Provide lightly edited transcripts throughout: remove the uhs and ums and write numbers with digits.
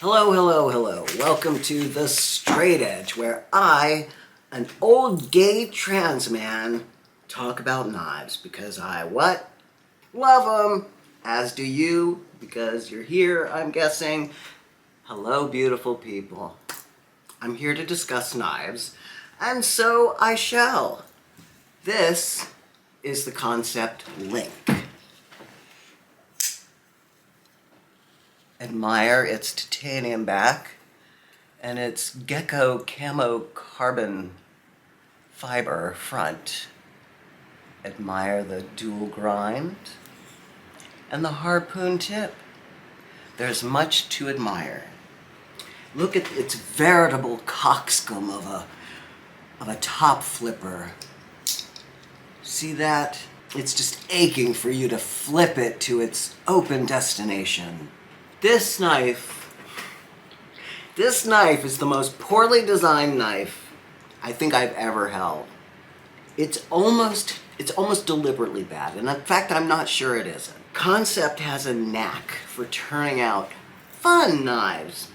Hello, hello, hello. Welcome to The Straight Edge, where I, an old gay trans man, talk about knives because I what? Love them. As do you, because you're here, I'm guessing. Hello, beautiful people. I'm here to discuss knives, and so I shall. This is the Kansept Link. Admire its titanium back and its Gecko camo carbon fiber front. Admire the dual grind and the harpoon tip. There's much to admire. Look at its veritable coxcomb of a top flipper. See that? It's just aching for you to flip it to its open destination. This knife is the most poorly designed knife I think I've ever held. It's almost deliberately bad, and in fact, I'm not sure it isn't. Kansept has a knack for turning out fun knives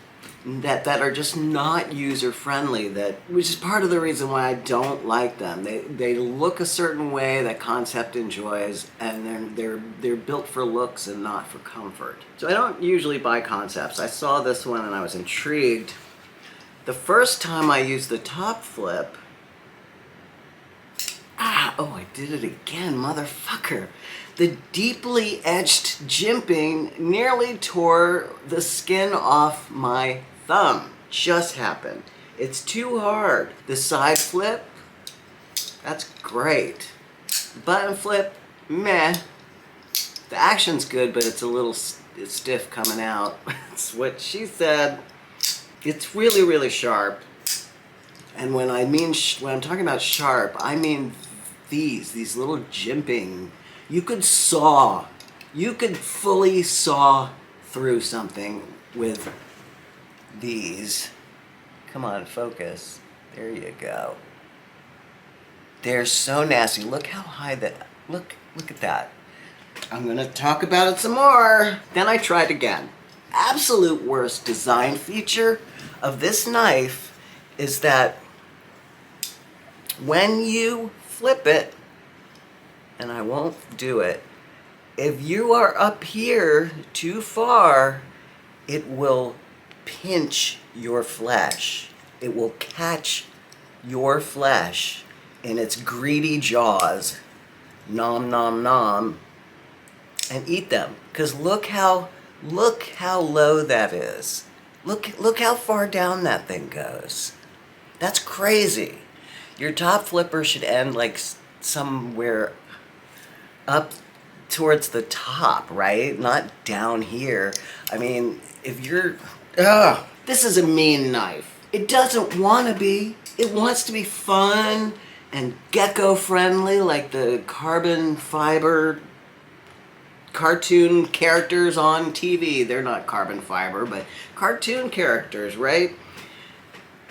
that are just not user-friendly, which is part of the reason why I don't like them. They look a certain way that Kansept enjoys, and they're built for looks and not for comfort. So I don't usually buy Kansepts. I saw this one and I was intrigued. The first time I used the top flip, I did it again, motherfucker. The deeply etched jimping nearly tore the skin off my thumb. Just happened. It's too hard. The side flip, that's great. The button flip, meh. The action's good, but it's a little stiff coming out. That's what she said. It's really, really sharp. And when I'm talking about sharp, I mean these little jimping. You could fully saw through something with these. Come on, focus. There you go. They're so nasty. Look how high look at that. I'm gonna talk about it some more. Then I tried again. Absolute worst design feature of this knife is that when you flip it, and I won't do it, if you are up here too far, it will pinch your flesh. It will catch your flesh in its greedy jaws, nom nom nom, and eat them. Because look how low that is. Look how far down that thing goes. That's crazy. Your top flipper should end like somewhere up towards the top, right? Not down here. I mean, if you're... this is a mean knife. It doesn't want to be. It wants to be fun and gecko friendly, like the carbon fiber cartoon characters on TV. They're not carbon fiber, but cartoon characters, right?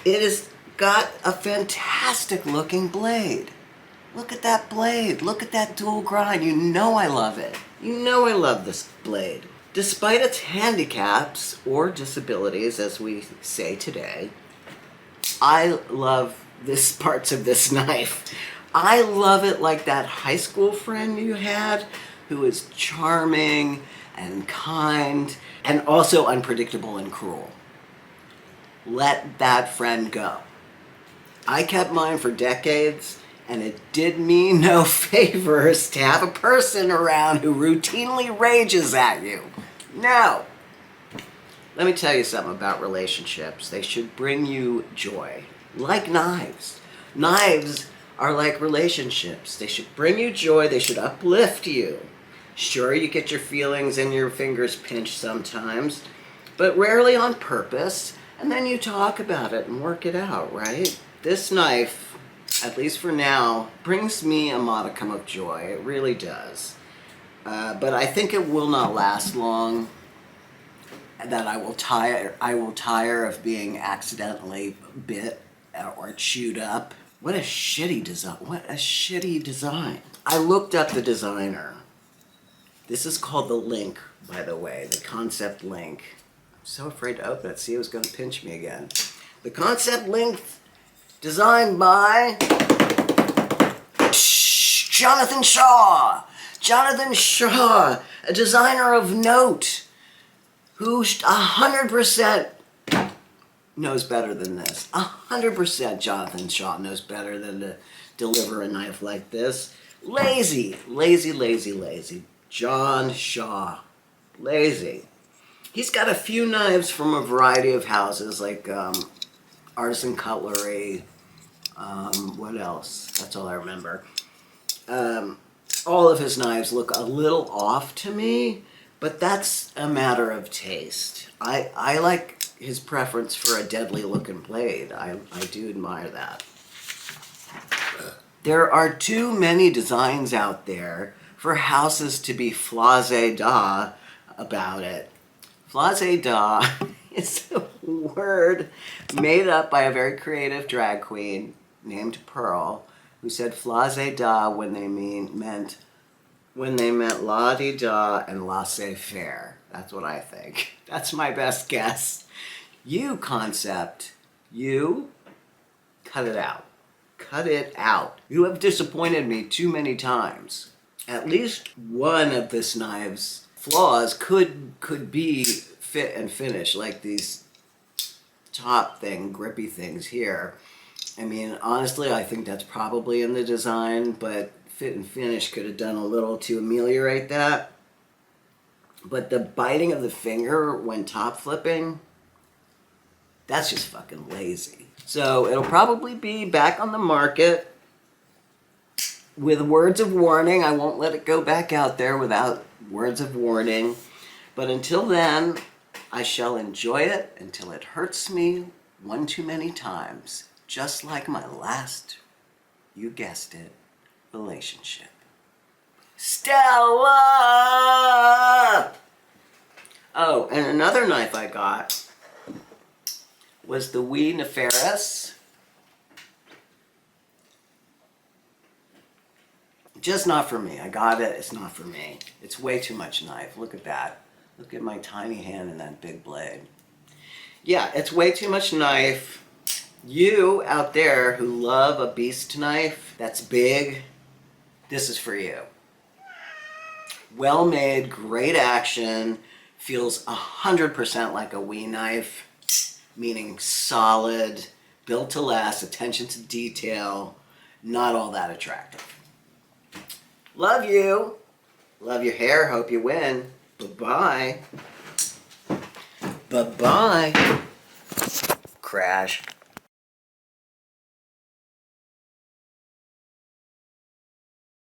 It has got a fantastic looking blade. Look at that blade. Look at that dual grind. You know I love it. You know I love this blade. Despite its handicaps or disabilities, as we say today, I love this parts of this knife. I love it like that high school friend you had who is charming and kind and also unpredictable and cruel. Let that friend go. I kept mine for decades, and it did me no favors to have a person around who routinely rages at you. No. Let me tell you something about relationships. They should bring you joy. Like knives. Knives are like relationships. They should bring you joy. They should uplift you. Sure, you get your feelings and your fingers pinched sometimes, but rarely on purpose, and then you talk about it and work it out, right? This knife, at least for now, brings me a modicum of joy. It really does. But I think it will not last long. That I will tire of being accidentally bit or chewed up. What a shitty design. I looked up the designer. This is called the Link, by the way, the Kansept Link. So afraid to open it. See, it was going to pinch me again. The Kansept Link, designed by Jonathan Shaw. Jonathan Shaw, a designer of note, who 100% knows better than this. 100% Jonathan Shaw knows better than to deliver a knife like this. Lazy, lazy, lazy, lazy. John Shaw. Lazy. He's got a few knives from a variety of houses, like Artisan Cutlery. What else? That's all I remember. All of his knives look a little off to me, but that's a matter of taste. I like his preference for a deadly looking blade. I do admire that. There are too many designs out there for houses to be flase-da about it. Flase-da is a word made up by a very creative drag queen named Pearl, who said flase-da when they meant la-di-da and laissez-faire. That's what I think. That's my best guess. You, Kansept, you, cut it out. Cut it out. You have disappointed me too many times. At least one of this knife's flaws could be fit and finish, like these top grippy things here. I mean, honestly, I think that's probably in the design, but fit and finish could have done a little to ameliorate that. But the biting of the finger when top flipping, that's just fucking lazy. So it'll probably be back on the market with words of warning. I won't let it go back out there without words of warning. But until then, I shall enjoy it until it hurts me one too many times. Just like my last, you guessed it, relationship. Stella! Oh, and another knife I got was the wee Nefaris. Just not for me. I got it. It's not for me. It's way too much knife. Look at that. Look at my tiny hand and that big blade. Yeah, it's way too much knife. You out there who love a beast knife that's big, this is for you. Well made, great action, feels 100% like a wee knife, meaning solid, built to last, attention to detail, not all that attractive. Love you. Love your hair. Hope you win. Bye-bye. Bye-bye. Crash.